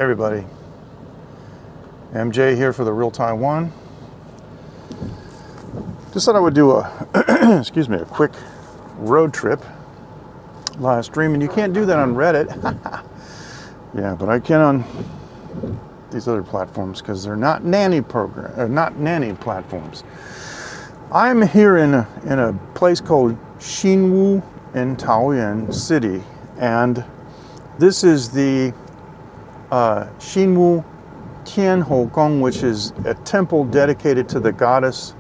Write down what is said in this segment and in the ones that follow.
Everybody, MJ here for the Real Taiwan. Just thought I would do a excuse me, a quick road trip live stream, and you can't do that on Reddit. Yeah, but I can on these other platforms because they're not nanny platforms. I'm here in a place called Xinwu in Taoyuan City, and this is the Xinwu Tianhou Gong, which is a temple dedicated to the goddess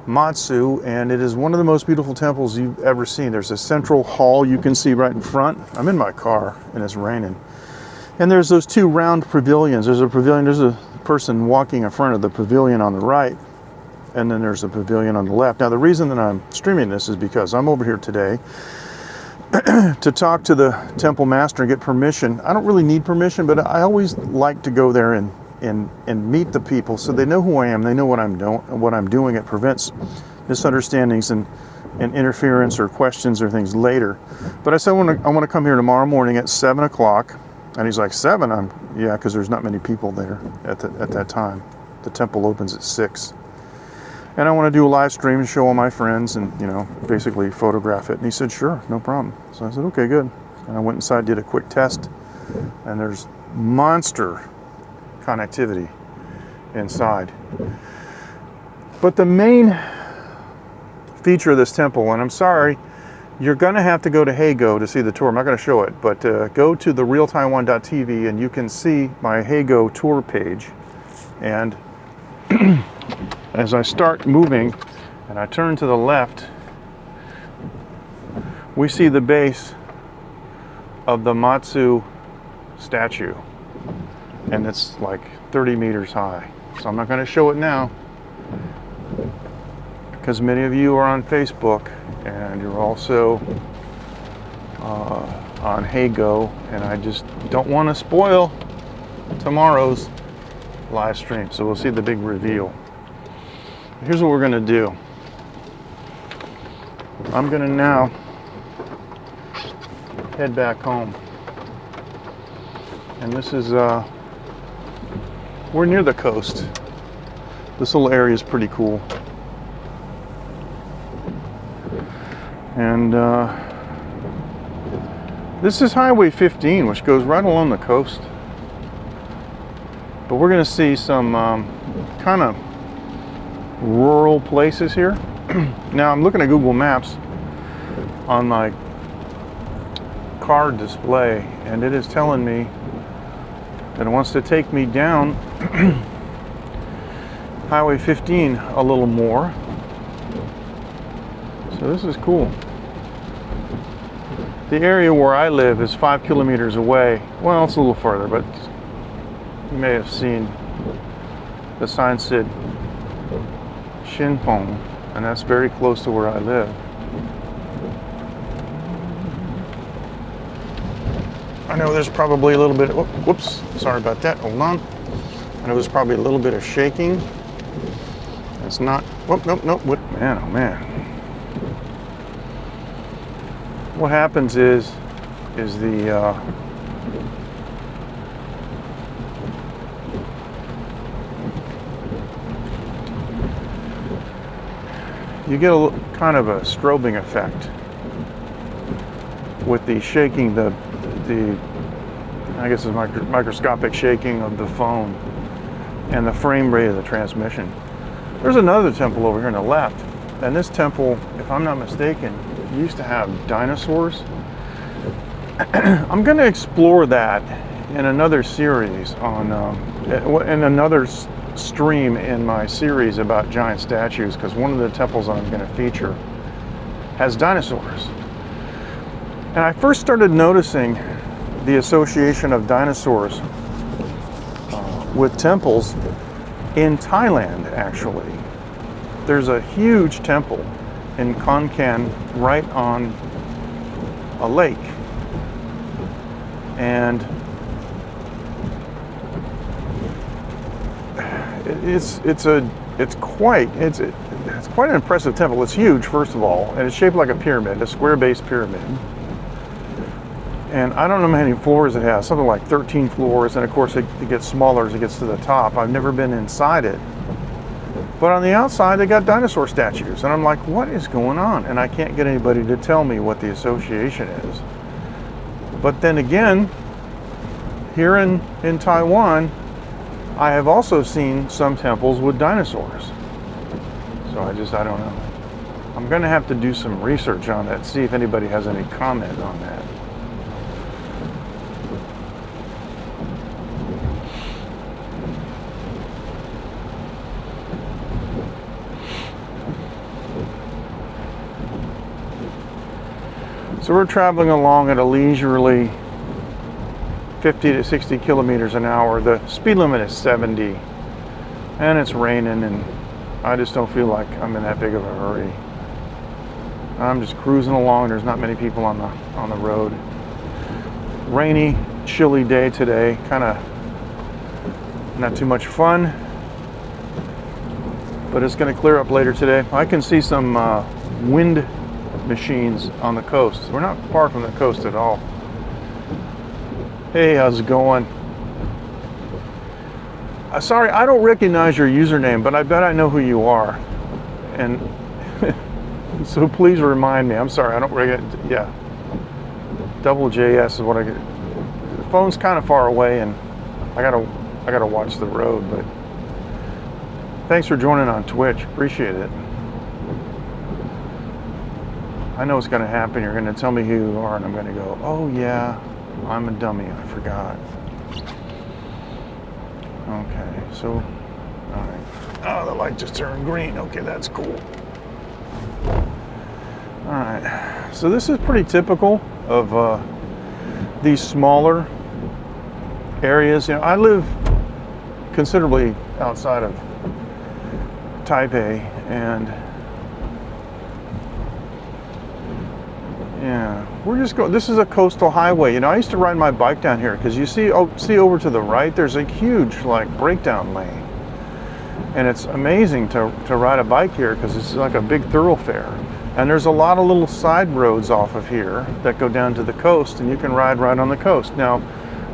Matsu, and it is one of the most beautiful temples you've ever seen. There's a central hall you can see right in front. I'm in my car and it's raining. And there's those two round pavilions. There's a pavilion, there's a person walking in front of the pavilion on the right, and then there's a pavilion on the left. Now the reason that I'm streaming this is because I'm over here today to talk to the temple master and get permission. I don't really need permission, but I always like to go there and meet the people so they know who I am, they know what I'm doing. It prevents misunderstandings and interference or questions or things later. But I said I want to come here tomorrow morning at 7 o'clock. And he's like, 7? Yeah, because there's not many people there at that time. The temple opens at 6. And I want to do a live stream and show all my friends and, you know, basically photograph it. And he said, sure, no problem. So I said, okay, good. And I went inside, did a quick test, and there's monster connectivity inside. But the main feature of this temple, and I'm sorry, you're going to have to go to Hago to see the tour. I'm not going to show it, but go to therealtaiwan.tv and you can see my Hago tour page. And as I start moving and I turn to the left, we see the base of the Matsu statue, and it's like 30 meters high. So I'm not going to show it now because many of you are on Facebook and you're also on Hago, and I just don't want to spoil tomorrow's live stream. So we'll see the big reveal. Here's what we're going to do. I'm going to now head back home. And this is, we're near the coast. This little area is pretty cool. And this is Highway 15, which goes right along the coast. But we're going to see some kind of rural places here. Now I'm looking at Google Maps on my car display, and it is telling me that it wants to take me down Highway 15 a little more. So this is cool. The area where I live is 5 kilometers away. Well, it's a little farther, but you may have seen the sign said Shinpong, and that's very close to where I live. I know there's probably a little bit of, whoops, sorry about that, hold on. I know there's probably a little bit of shaking. It's not, nope, what, man, oh man. What happens is the, you get a kind of a strobing effect with the shaking, the I guess it's microscopic shaking of the phone and the frame rate of the transmission. There's another temple over here on the left, and this temple, if I'm not mistaken, used to have dinosaurs. I'm going to explore that in another series on in another stream in my series about giant statues, because one of the temples I'm going to feature has dinosaurs. And I first started noticing the association of dinosaurs with temples in Thailand, actually. There's a huge temple in Khon Kaen right on a lake. And it's quite an impressive temple. It's huge, first of all, and it's shaped like a pyramid, a square-based pyramid. And I don't know how many floors it has, something like 13 floors, and of course it gets smaller as it gets to the top. I've never been inside it. But on the outside, they got dinosaur statues. And I'm like, what is going on? And I can't get anybody to tell me what the association is. But then again, here in Taiwan, I have also seen some temples with dinosaurs. So I don't know. I'm going to have to do some research on that, see if anybody has any comment on that. So we're traveling along at a leisurely 50 to 60 kilometers an hour. The speed limit is 70, and it's raining, and I just don't feel like I'm in that big of a hurry. I'm just cruising along. There's not many people on the road. Rainy, chilly day today. Kind of not too much fun, but it's going to clear up later today. I can see some wind machines on the coast. We're not far from the coast at all. Hey, how's it going? Sorry, I don't recognize your username, but I bet I know who you are. And so please remind me. I'm sorry, I don't recognize. Yeah, double JS is what I get. The phone's kind of far away, and I gotta watch the road. But thanks for joining on Twitch. Appreciate it. I know what's going to happen. You're going to tell me who you are, and I'm going to go, oh yeah, I'm a dummy. I forgot. Okay, so, all right. Oh, the light just turned green. Okay, that's cool. All right, so this is pretty typical of these smaller areas. You know, I live considerably outside of Taipei, and yeah, we're just going. This is a coastal highway. You know, I used to ride my bike down here because you see over to the right, there's a huge like breakdown lane, and it's amazing to ride a bike here because it's like a big thoroughfare. And there's a lot of little side roads off of here that go down to the coast, and you can ride right on the coast. Now,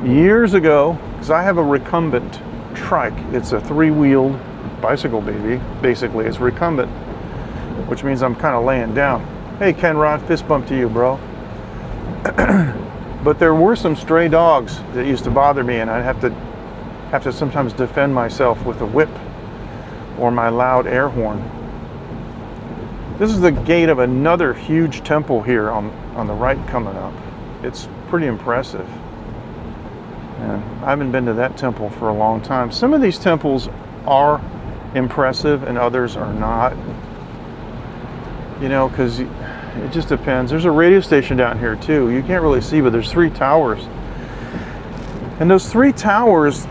years ago, because I have a recumbent trike, it's a three-wheeled bicycle baby. Basically, it's recumbent, which means I'm kind of laying down. Hey, Kenrod, fist bump to you, bro. But there were some stray dogs that used to bother me, and I'd have to sometimes defend myself with a whip or my loud air horn. This is the gate of another huge temple here on the right coming up. It's pretty impressive. And I haven't been to that temple for a long time. Some of these temples are impressive and others are not. You know, because it just depends. There's a radio station down here too. You can't really see, but there's 3 towers. And those 3 towers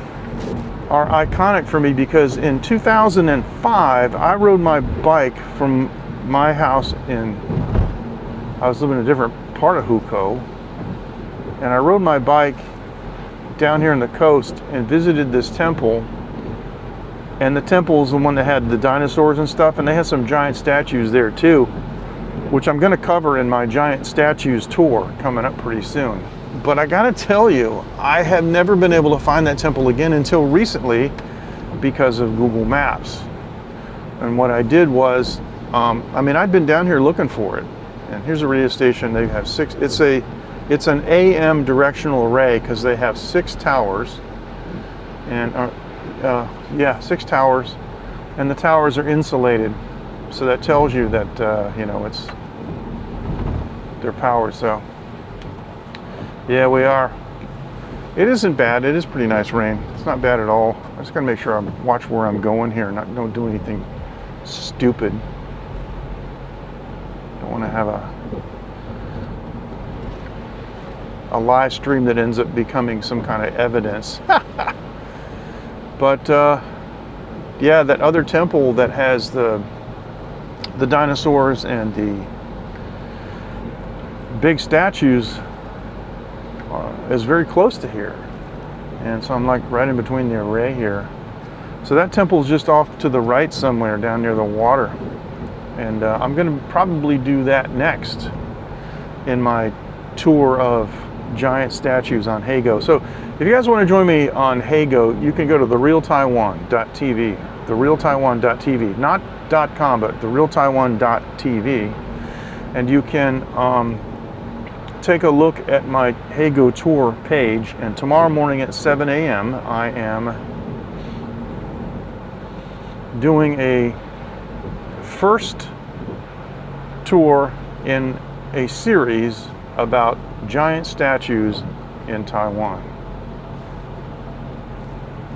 are iconic for me because in 2005, I rode my bike from my house I was living in a different part of Hukou, and I rode my bike down here on the coast and visited this temple. And the temple is the one that had the dinosaurs and stuff, and they had some giant statues there too, which I'm going to cover in my giant statues tour coming up pretty soon. But I got to tell you, I have never been able to find that temple again until recently because of Google Maps. And what I did was, I mean, I'd been down here looking for it. And here's a radio station. They have 6. It's an AM directional array because they have 6 towers. And yeah, 6 towers, and the towers are insulated, so that tells you that you know, they're powered. So yeah, we are. It isn't bad. It is pretty nice rain. It's not bad at all. I just gotta make sure I watch where I'm going here, don't do anything stupid. Don't want to have a live stream that ends up becoming some kind of evidence. But yeah, that other temple that has the dinosaurs and the big statues is very close to here. And so I'm like right in between the array here. So that temple is just off to the right somewhere down near the water. And I'm going to probably do that next in my tour of giant statues on Hago. So if you guys want to join me on Hago, you can go to therealtaiwan.tv, therealtaiwan.tv, not .com, but therealtaiwan.tv, and you can take a look at my Hago tour page. And tomorrow morning at 7 a.m. I am doing a first tour in a series about giant statues in Taiwan.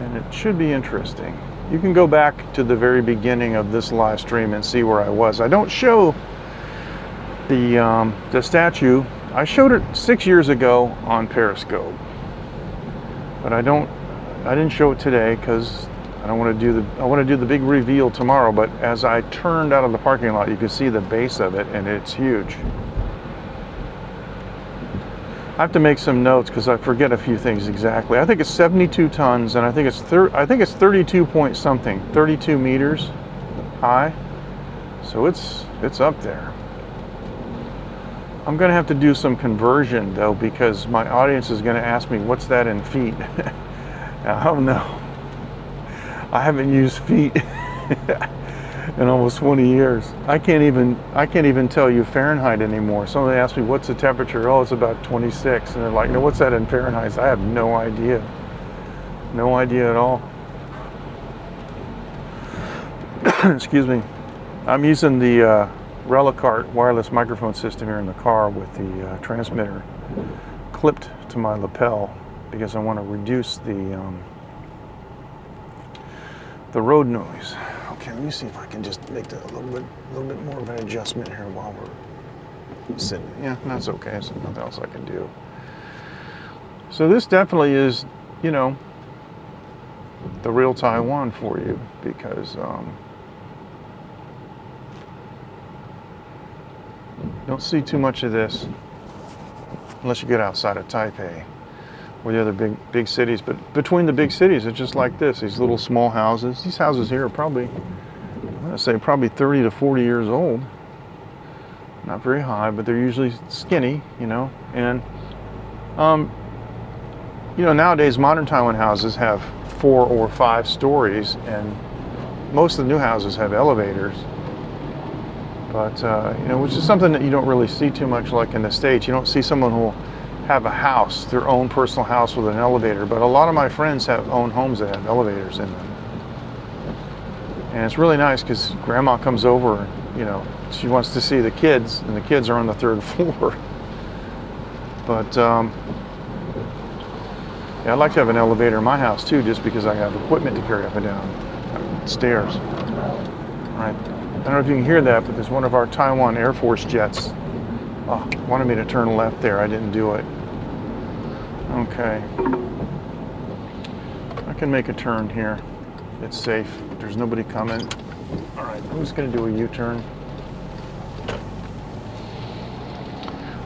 And it should be interesting. You can go back to the very beginning of this live stream and see where I was. I don't show the statue. I showed it 6 years ago on Periscope, but I didn't show it today because I want to do the big reveal tomorrow. But as I turned out of the parking lot, you can see the base of it, and it's huge. I have to make some notes because I forget a few things exactly. I think it's 72 tons, and I think it's 32 point something, 32 meters high. So it's up there. I'm going to have to do some conversion though, because my audience is going to ask me, what's that in feet? I don't know. I haven't used feet in almost 20 years. I can't even tell you Fahrenheit anymore. Somebody asked me, what's the temperature? Oh, it's about 26. And they're like, no, what's that in Fahrenheit? I have no idea. No idea at all. Excuse me. I'm using the Relicart wireless microphone system here in the car with the transmitter clipped to my lapel because I want to reduce the road noise. Okay, let me see if I can just make that a little bit more of an adjustment here while we're sitting. Yeah, that's okay. There's nothing else I can do. So this definitely is, you know, the real Taiwan for you, because don't see too much of this unless you get outside of Taipei or the other big cities. But between the big cities, it's just like this. These little small houses. These houses here are probably, I'm going to say, probably 30 to 40 years old. Not very high, but they're usually skinny, you know. And, you know, nowadays modern Taiwan houses have 4 or 5 stories, and most of the new houses have elevators. But, you know, which is something that you don't really see too much like in the States. You don't see someone who will have a house, their own personal house with an elevator. But a lot of my friends own homes that have elevators in them. And it's really nice because grandma comes over and, you know, she wants to see the kids, and the kids are on the 3rd floor. But, yeah, I'd like to have an elevator in my house too, just because I have equipment to carry up and down stairs. All right. I don't know if you can hear that, but there's one of our Taiwan Air Force jets. Oh, wanted me to turn left there. I didn't do it. Okay. I can make a turn here. It's safe. There's nobody coming. All right, I'm just going to do a U-turn.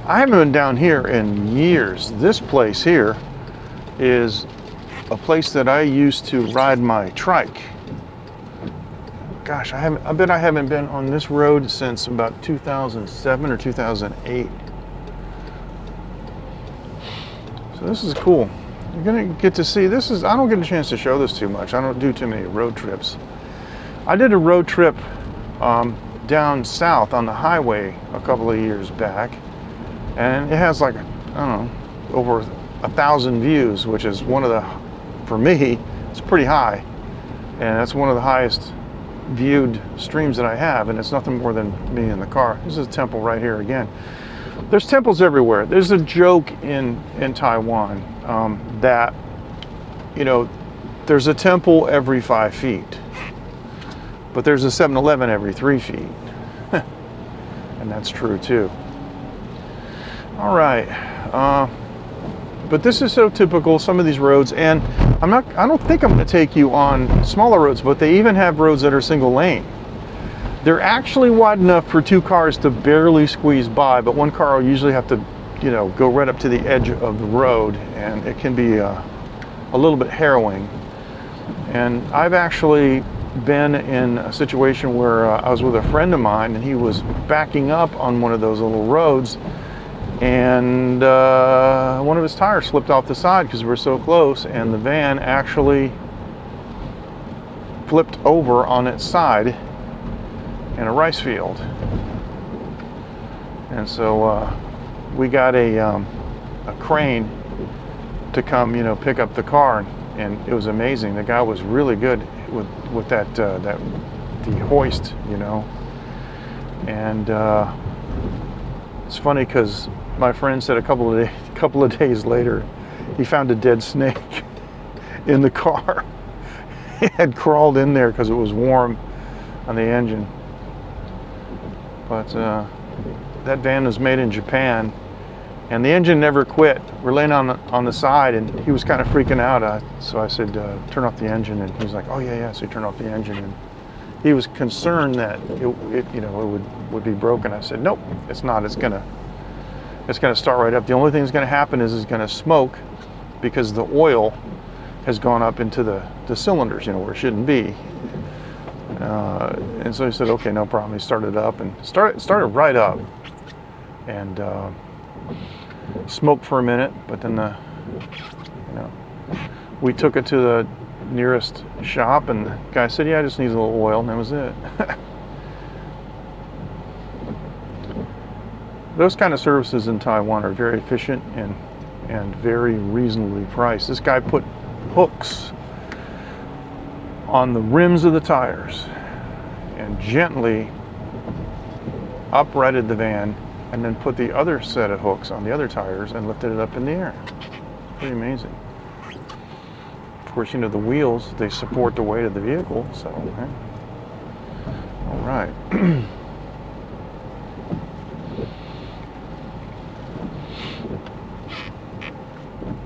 I haven't been down here in years. This place here is a place that I used to ride my trike. Gosh, I bet I haven't been on this road since about 2007 or 2008. So this is cool. You're gonna get to see, this is, I don't get a chance to show this too much. I don't do too many road trips. I did a road trip down south on the highway a couple of years back, and it has like, I don't know, over 1,000 views, which is one of the, for me, it's pretty high. And that's one of the highest viewed streams that I have, and it's nothing more than me in the car. This is a temple right here again. There's temples everywhere. There's a joke in Taiwan that, you know, there's a temple every 5 feet, but there's a 7-Eleven every 3 feet. And that's true too. All right. But this is so typical, some of these roads, and I don't think I'm going to take you on smaller roads, but they even have roads that are single lane. They're actually wide enough for 2 cars to barely squeeze by, but 1 car will usually have to, you know, go right up to the edge of the road, and it can be a little bit harrowing. And I've actually been in a situation where I was with a friend of mine, and he was backing up on one of those little roads, and one of his tires slipped off the side because we were so close, and the van actually flipped over on its side in a rice field. And so we got a crane to come, pick up the car, and it was amazing. The guy was really good with that the hoist, and it's funny because my friend said a couple of days later he found a dead snake in the car. It had crawled in there because it was warm on the engine. But that van was made in Japan, and the engine never quit. We're laying on the side, and he was kind of freaking out. So I said, turn off the engine, and he's like, oh yeah. So he turned off the engine, and he was concerned that it would be broken. I said, nope, it's not. It's gonna start right up. The only thing that's gonna happen is it's gonna smoke because the oil has gone up into the cylinders, where it shouldn't be. And so he said, okay, no problem. He started up and started right up, and smoked for a minute, but then we took it to the nearest shop, and the guy said, yeah, it just needs a little oil, and that was it. Those kind of services in Taiwan are very efficient and very reasonably priced. This guy put hooks on the rims of the tires and gently uprighted the van, and then put the other set of hooks on the other tires and lifted it up in the air. Pretty amazing. Of course, the wheels, they support the weight of the vehicle, so, okay. All right.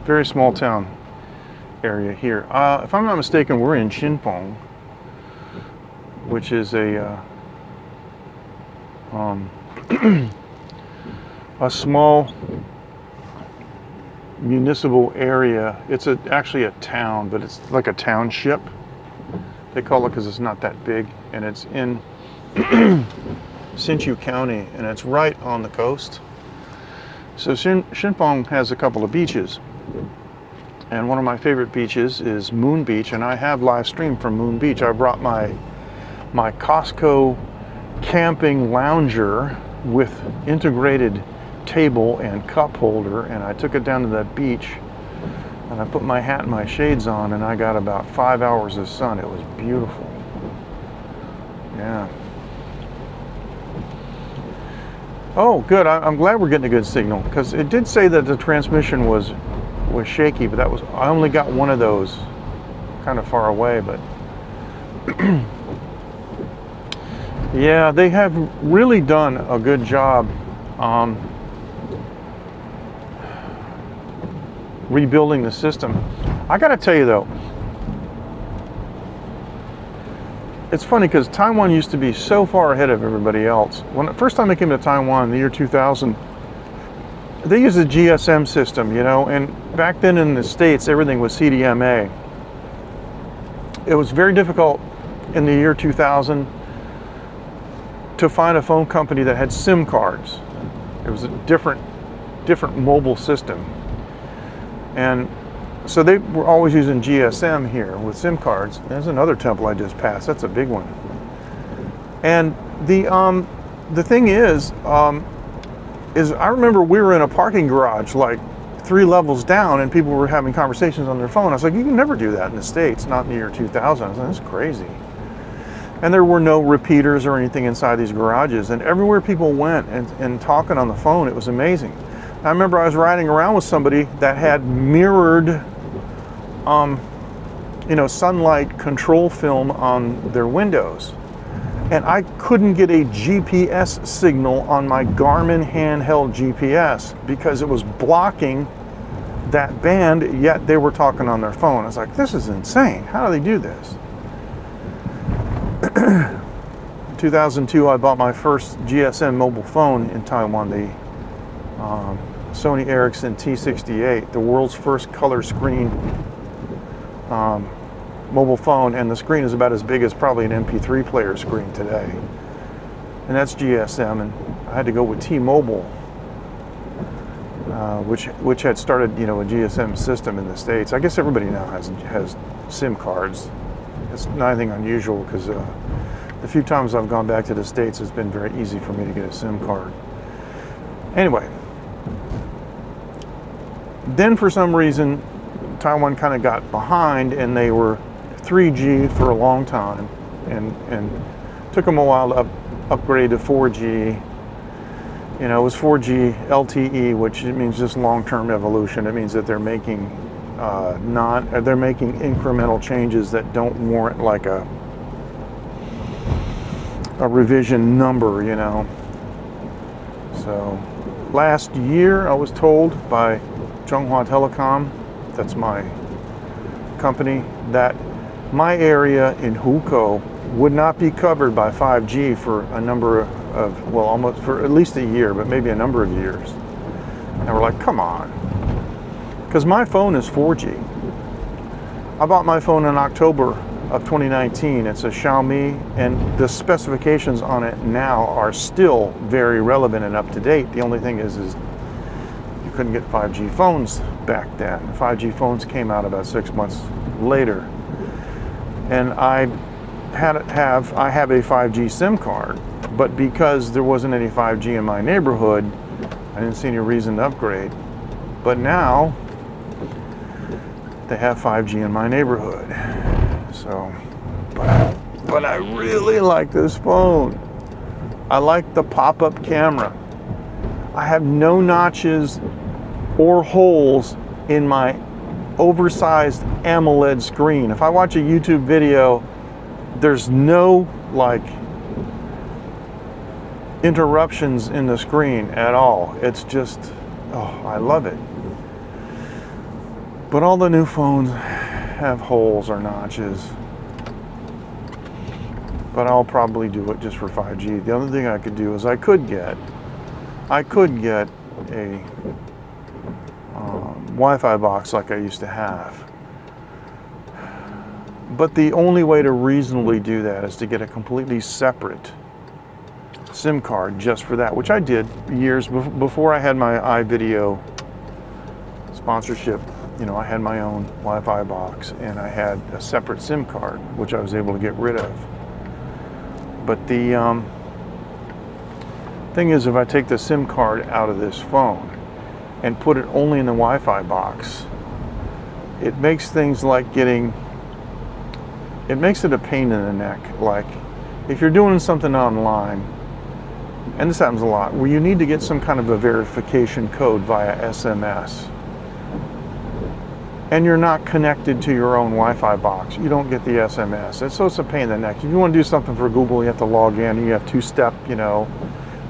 Very small town area here. If I'm not mistaken, we're in Shinpong, which is a small municipal area. It's actually a town, but it's like a township. They call it because it's not that big, and it's in Hsinchu County, and it's right on the coast. So Shinpong has a couple of beaches, and one of my favorite beaches is Moon Beach, and I have live streamed from Moon Beach. I brought my Costco camping lounger with integrated table and cup holder, and I took it down to that beach, and I put my hat and my shades on, and I got about 5 hours of sun. It was beautiful. Yeah. Oh, good. I'm glad we're getting a good signal, because it did say that the transmission was shaky, but I only got one of those kind of far away, but yeah, they have really done a good job rebuilding the system. I gotta tell you though, it's funny because Taiwan used to be so far ahead of everybody else. When the first time I came to Taiwan in the year 2000, they used a GSM system, and back then in the States, everything was CDMA. It was very difficult in the year 2000 to find a phone company that had SIM cards. It was a different mobile system. And so they were always using GSM here with SIM cards. There's another temple I just passed. That's a big one. And the thing is I remember we were in a parking garage like 3 levels down, and people were having conversations on their phone. I was like, you can never do that in the States, not in the year 2000. I was like, that's crazy. And there were no repeaters or anything inside these garages. And everywhere people went and talking on the phone, it was amazing. I remember I was riding around with somebody that had mirrored, sunlight control film on their windows. And I couldn't get a GPS signal on my Garmin handheld GPS because it was blocking that band, yet they were talking on their phone. I was like, this is insane. How do they do this? In 2002, I bought my first GSM mobile phone in Taiwan, the Sony Ericsson T68, the world's first color screen mobile phone, and the screen is about as big as probably an MP3 player screen today. And that's GSM, and I had to go with T-Mobile which had started, you know, a GSM system in the States. I guess everybody now has SIM cards. It's nothing unusual because the few times I've gone back to the States, it's been very easy for me to get a SIM card. Anyway, then for some reason, Taiwan kind of got behind, and they were 3G for a long time, and took them a while to upgrade to 4G. You know, it was 4G LTE, which means just long-term evolution. It means that they're making they're making incremental changes that don't warrant like a revision number, you know. So last year I was told by Zhonghua Telecom, that's my company, that my area in Hukou would not be covered by 5G for a number of, well, almost for at least a year, but maybe a number of years. And we're like, come on. Because my phone is 4G. I bought my phone in October of 2019. It's a Xiaomi, and the specifications on it now are still very relevant and up to date. The only thing is you couldn't get 5G phones back then. 5G phones came out about 6 months later. And I have a 5G SIM card, but because there wasn't any 5G in my neighborhood, I didn't see any reason to upgrade. But now they have 5G in my notebook. So, but I really like this phone. I like the pop-up camera. I have no notches or holes in my oversized AMOLED screen. If I watch a YouTube video, there's no like interruptions in the screen at all. It's just, oh, I love it. But all the new phones have holes or notches. But I'll probably do it just for 5G. The other thing I could do is I could get a Wi-Fi box like I used to have. But the only way to reasonably do that is to get a completely separate SIM card just for that, which I did years before I had my iVideo sponsorship. You know, I had my own Wi-Fi box and I had a separate SIM card, which I was able to get rid of. But the thing is, if I take the SIM card out of this phone and put it only in the Wi-Fi box, it makes things like it makes it a pain in the neck. Like if you're doing something online, and this happens a lot, where you need to get some kind of a verification code via SMS, and you're not connected to your own Wi-Fi box, you don't get the SMS. And so it's a pain in the neck. If you want to do something for Google, you have to log in, and you have two-step, you know,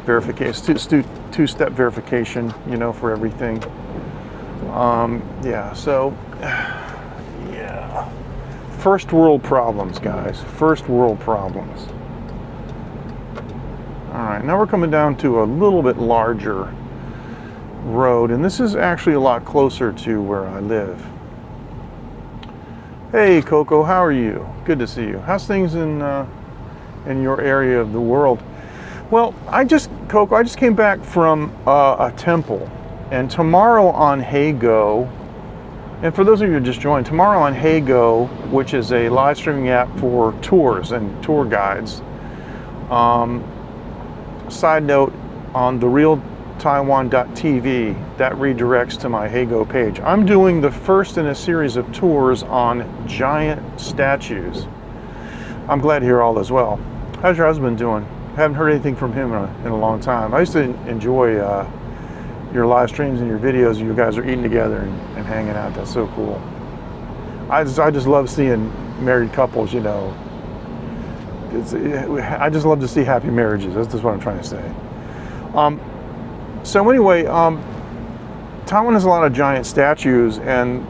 verification, two-step verification, you know, for everything. Yeah, so, yeah. First world problems, guys. First world problems. All right, now we're coming down to a little bit larger road, and this is actually a lot closer to where I live. Hey, Coco, how are you? Good to see you. How's things in your area of the world? Well, Coco, I just came back from a temple, and tomorrow on HeyGo, and for those of you who just joined, tomorrow on HeyGo, which is a live streaming app for tours and tour guides. Side note, on therealtaiwan.tv, that redirects to my HeyGo page. I'm doing the first in a series of tours on giant statues. I'm glad to hear all is well. How's your husband doing? Haven't heard anything from him in a long time. I used to enjoy your live streams and your videos. You guys are eating together and hanging out. That's so cool. I just love seeing married couples, you know. I just love to see happy marriages. That's just what I'm trying to say. So anyway, Taiwan has a lot of giant statues, and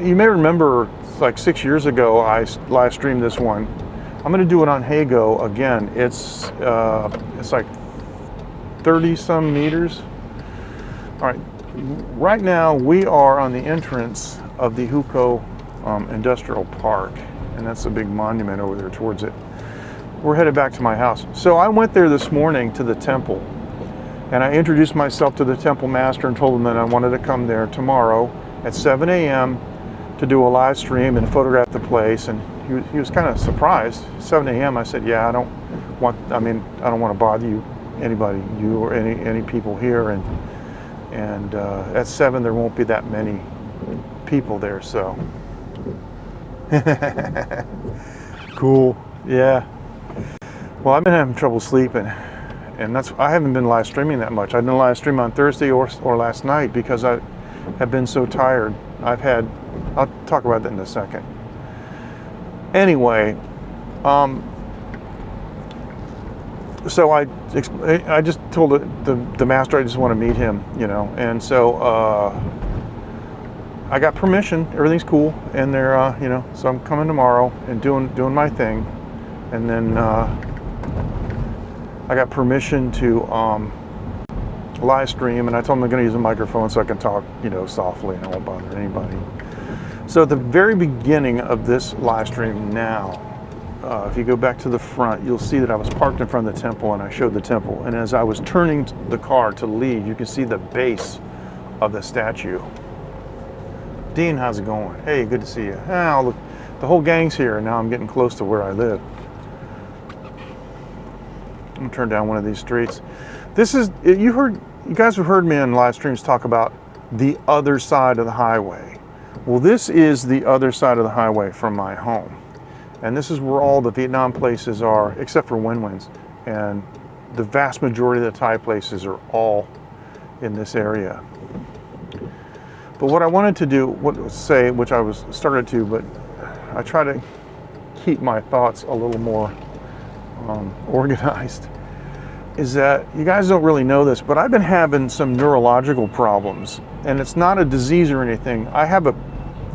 you may remember like 6 years ago I live streamed this one. I'm going to do it on HeyGo again. It's like 30 some meters. All right, right now we are on the entrance of the Hukou Industrial Park, and that's a big monument over there towards it. We're headed back to my house. So I went there this morning to the temple, And I introduced myself to the temple master and told him that I wanted to come there tomorrow at 7 a.m. to do a live stream and photograph the place. And he was kind of surprised. 7 a.m. I said, yeah, I don't want to bother you or any people here. And at 7 there won't be that many people there. So cool. Yeah. Well, I've been having trouble sleeping. And I haven't been live streaming that much. I didn't live stream on Thursday or last night because I have been so tired. I'll talk about that in a second. Anyway, so I just told the master I just want to meet him, and so I got permission. Everything's cool, and they're so I'm coming tomorrow and doing my thing, and then I got permission to live stream, and I told them I'm going to use a microphone so I can talk, softly and I won't bother anybody. So at the very beginning of this live stream now, if you go back to the front, you'll see that I was parked in front of the temple and I showed the temple. And as I was turning the car to leave, you can see the base of the statue. Dean, how's it going? Hey, good to see you. Oh, look, the whole gang's here, and now I'm getting close to where I live. I'm gonna turn down one of these streets. You guys have heard me on live streams talk about the other side of the highway. Well, this is the other side of the highway from my home. And this is where all the Vietnam places are, except for Win Win's. And the vast majority of the Thai places are all in this area. But what I wanted to do, which I was started to, but I try to keep my thoughts a little more organized, is that you guys don't really know this, but I've been having some neurological problems, and it's not a disease or anything.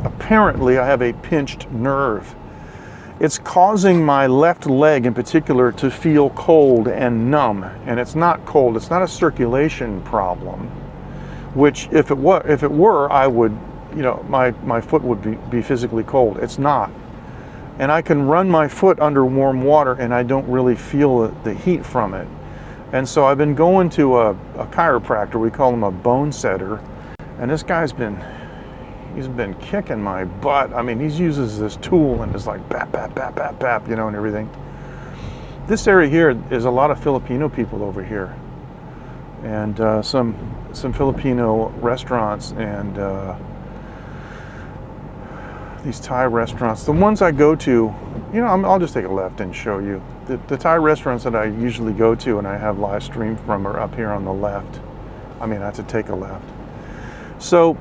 Apparently I have a pinched nerve. It's causing my left leg in particular to feel cold and numb, and it's not cold. It's not a circulation problem, which if it were, I would, my foot would be physically cold. It's not. And I can run my foot under warm water and I don't really feel the heat from it. And so I've been going to a chiropractor. We call him a bone setter, and this guy's he's been kicking my butt. I mean, he uses this tool and is like bap, bap, bap, bap, bap, and everything. This area here is a lot of Filipino people over here, and some Filipino restaurants and these Thai restaurants. The ones I go to, I'll just take a left and show you. The Thai restaurants that I usually go to and I have live stream from are up here on the left. I mean, I have to take a left. So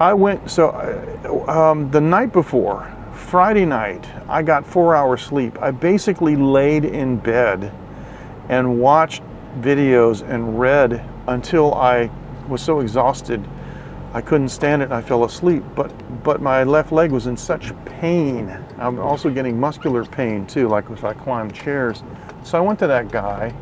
I went, the night before, Friday night, I got 4 hours sleep. I basically laid in bed and watched videos and read until I was so exhausted I couldn't stand it and I fell asleep. But my left leg was in such pain. I'm also getting muscular pain too, like if I climb chairs. So I went to that guy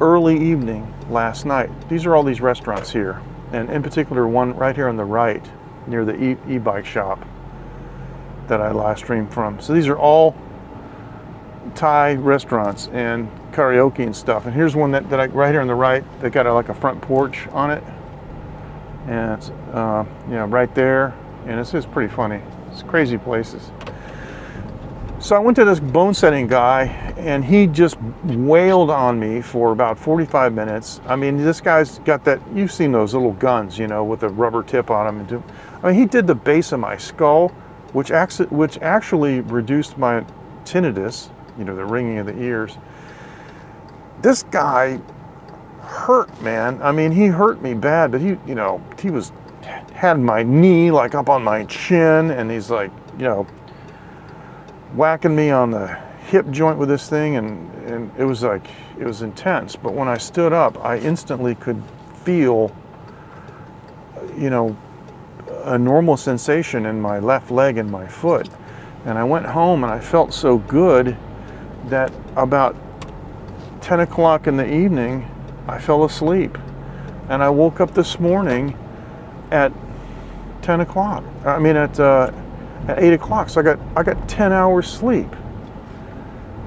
early evening last night. These are all these restaurants here, and in particular one right here on the right near the e-bike shop that I live stream from. So these are all Thai restaurants and karaoke and stuff. And here's one that right here on the right that got like a front porch on it, and it's right there, and it's just pretty funny. It's crazy places. So I went to this bone setting guy, and he just wailed on me for about 45 minutes. I mean, this guy's got that, you've seen those little guns, with a rubber tip on them. He did the base of my skull, which actually reduced my tinnitus, the ringing of the ears. This guy hurt, man. I mean, he hurt me bad, but he had my knee like up on my chin, and he's like, whacking me on the hip joint with this thing, and it was intense. But when I stood up, I instantly could feel, a normal sensation in my left leg and my foot. And I went home and I felt so good that about 10 o'clock in the evening, I fell asleep. And I woke up this morning at 10 o'clock. I mean, at 8 o'clock. So I got 10 hours sleep,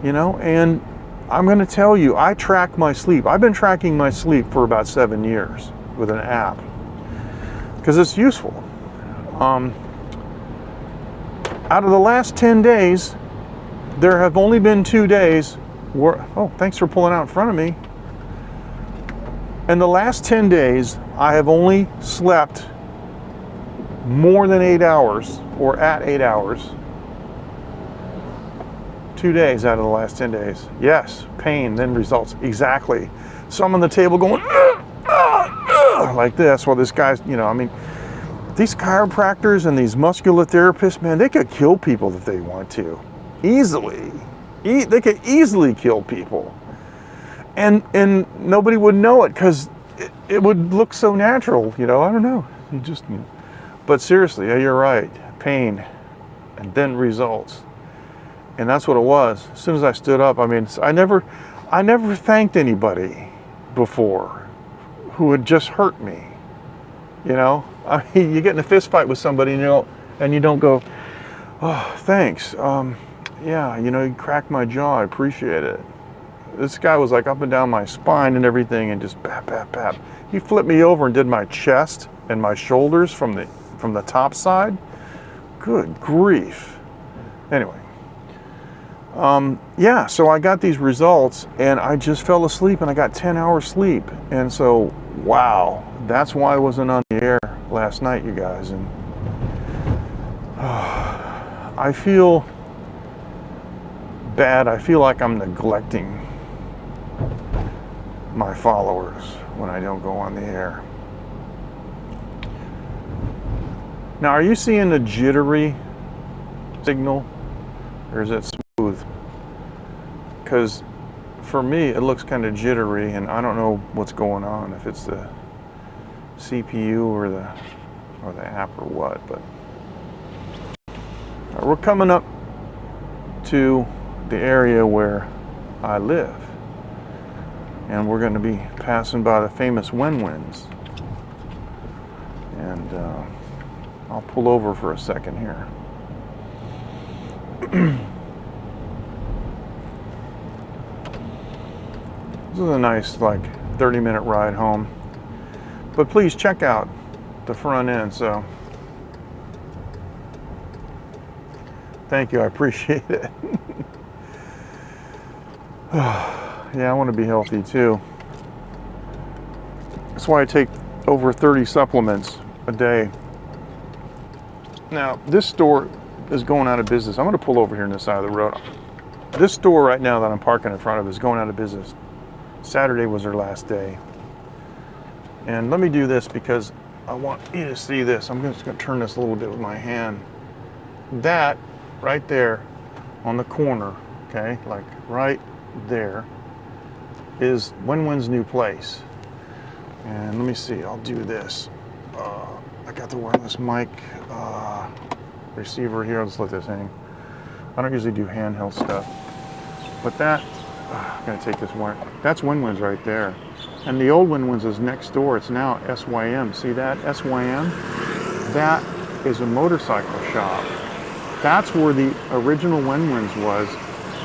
and I'm going to tell you, I track my sleep. I've been tracking my sleep for about 7 years with an app because it's useful. Out of the last 10 days, there have only been 2 days where, oh, thanks for pulling out in front of me. In the last 10 days, I have only slept more than 8 hours or at 8 hours. 2 days out of the last 10 days. Yes, pain, then results. Exactly. So I'm on the table going, like this while this guy's, you know, I mean, these chiropractors and these muscular therapists, man, they could kill people if they want to. Easily. They could easily kill people. And nobody would know it because it would look so natural, you know, I don't know. You just, but seriously, yeah, you're right. Pain and then results. And that's what it was. As soon as I stood up, I mean, I never thanked anybody before who had just hurt me. You know, I mean, you get in a fist fight with somebody and you don't go, oh, thanks. Yeah, you know, you cracked my jaw. I appreciate it. This guy was like up and down my spine and everything, and just bap, bap, bap. He flipped me over and did my chest and my shoulders from the top side. Good grief. Anyway. Yeah, so I got these results and I just fell asleep and I got 10 hours sleep. And so, wow, that's why I wasn't on the air last night, you guys. And I feel bad. I feel like I'm neglecting my followers when I don't go on the air. Now, are you seeing the jittery signal, or is it smooth? Because for me, it looks kind of jittery, and I don't know what's going on, if it's the CPU or the app or what. But we're coming up to the area where I live, and we're going to be passing by the famous Win-Wins. And I'll pull over for a second here. This is a nice, like, 30-minute ride home. But please check out the front end. So, thank you. I appreciate it. Yeah, I want to be healthy too. That's why I take over 30 supplements a day. Now, this store is going out of business. I'm going to pull over here on the side of the road. This store right now that I'm parking in front of is going out of business. Saturday was their last day. And let me do this because I want you to see this. I'm just going to turn this a little bit with my hand. That right there on the corner, okay, like right there, is Win-Win's new place. And let me see, I'll do this. I got the wireless mic receiver here. I'll just let this hang. I don't usually do handheld stuff. But that, I'm going to take this one. That's Win-Win's right there. And the old Win-Win's is next door. It's now SYM. See that? SYM? That is a motorcycle shop. That's where the original Win-Win's was.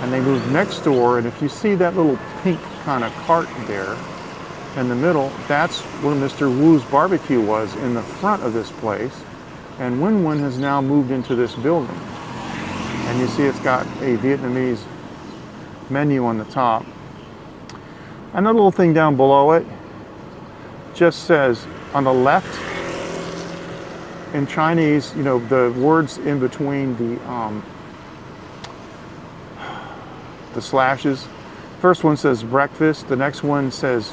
And they moved next door. And if you see that little pink kind of cart there in the middle, that's where Mr. Wu's barbecue was, in the front of this place. And Win-Win has now moved into this building. And you see it's got a Vietnamese menu on the top. And the little thing down below it just says, on the left, in Chinese, you know, the words in between the slashes. First one says breakfast. The next one says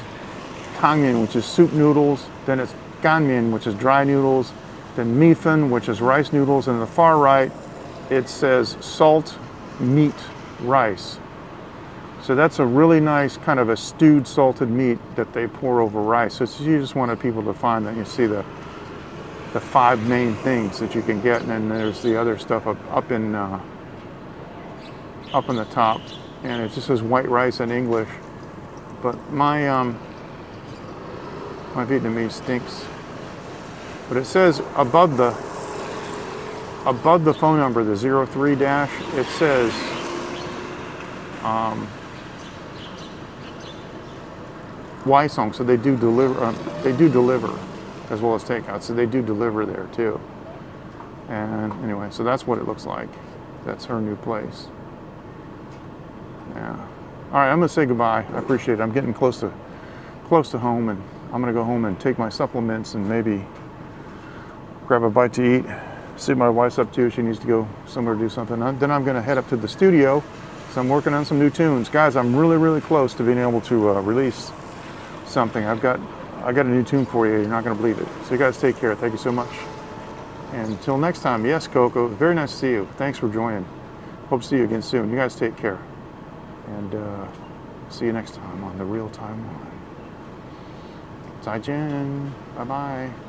tangmian, which is soup noodles. Then it's ganmian, which is dry noodles. Then mifen, which is rice noodles. And on the far right, it says salt, meat, rice. So that's a really nice kind of a stewed salted meat that they pour over rice. So you just wanted people to find that. You see the 5 main things that you can get, and then there's the other stuff up in the top, and it just says white rice in English. But my Vietnamese stinks. But it says above the phone number, the 03 dash, it says Weisong, so they do deliver. They do deliver, as well as takeout. So they do deliver there too. And anyway, so that's what it looks like. That's her new place. Yeah. All right, I'm gonna say goodbye. I appreciate it. I'm getting close to home, and I'm gonna go home and take my supplements and maybe grab a bite to eat. See what my wife's up to. She needs to go somewhere to do something. Then I'm gonna head up to the studio. So I'm working on some new tunes, guys. I'm really close to being able to release something. I got a new tune for you. You're not gonna believe it. So you guys take care. Thank you so much. And until next time, yes, Coco, very nice to see you. Thanks for joining. Hope to see you again soon. You guys take care. And see you next time on The Real Taiwan. 再见. Bye-bye.